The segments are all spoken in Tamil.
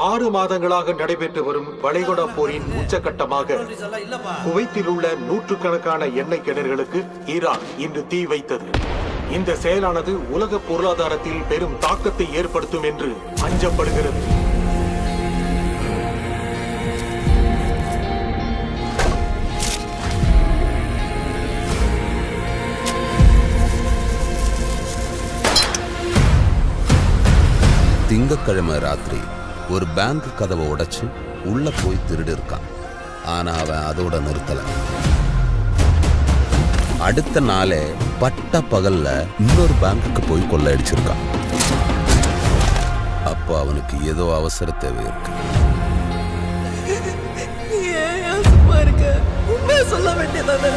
6 மாதங்களாக நடைபெற்று வரும் வளைகுடா போரின் உச்சகட்டமாக குவைத்தில் உள்ள நூற்றுக்கணக்கான எண்ணெய் கிணறுகளுக்கு ஈரான் இன்று தீ வைத்தது. இந்த செயலானது உலக பொருளாதாரத்தில் பெரும் தாக்கத்தை ஏற்படுத்தும் என்று அஞ்சப்படுகிறது. திங்கக்கிழமை ராத்திரி ஒரு பேங்க் கதவை உடைச்சு உள்ள போய் திருடி இருக்கான். ஆனா அவன் அதோட நிறுத்தல. அடுத்த நாளே பட்ட பகல்ல இன்னொரு பேங்குக்கு போய் கொள்ளையடிச்சிருக்கான். அப்போ அவனுக்கு ஏதோ அவசர தேவை இருக்கு. சொல்ல வேண்டியதானே?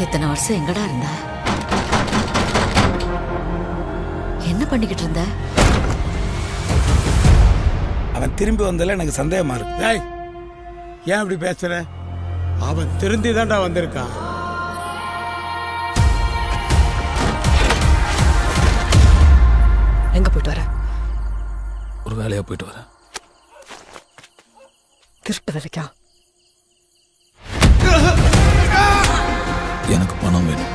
இத்தனை வருஷம் எங்கடா இருந்த? என்ன பண்ணிக்கிட்டு இருந்த? அவன் திரும்பி வந்ததுல எனக்கு சந்தேகமா இருக்கு. ஏன் அப்படி பேசுற? அவன் திருந்தி தான்டா வந்திருக்கான். எங்க போயிட்டு வர? ஒரு வேலையா போயிட்டு வர. திருட்டு வேலைக்கா? எனக்கு பணம் வேணும்.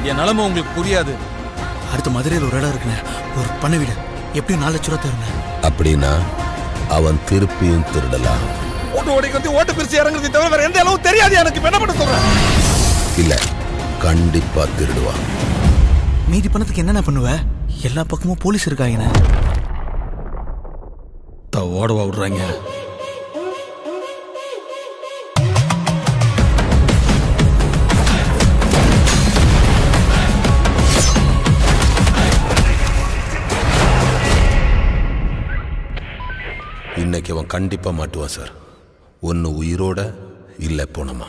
என் நிலைமை உங்களுக்கு புரியாது. அடுத்த மதுரையில் ஒரு இடம் இருக்குண்ணே, ஒரு பண்ண வீடு. எப்படியும் 4 லட்ச ரூபா தருங்க. அப்படின்னா அவன் திருப்பியும் திருடலாம். ஓட்டு ஓடிக்கு வந்து ஓட்டு பிரிச்சு இறங்குறது தவிர வேற எந்த அளவு தெரியாது எனக்கு. என்ன பண்ண சொல்றேன்? இல்ல, கண்டிப்பா திருடுவான். மீதி பணத்துக்கு என்னென்ன பண்ணுவ? எல்லா பக்கமும் போலீஸ் இருக்காங்கண்ணே. ஓடவா விடுறாங்க. இன்னைக்கு அவன் கண்டிப்பா மாட்டுவான் சார். ஒன்னு உயிரோட இல்ல போனமா.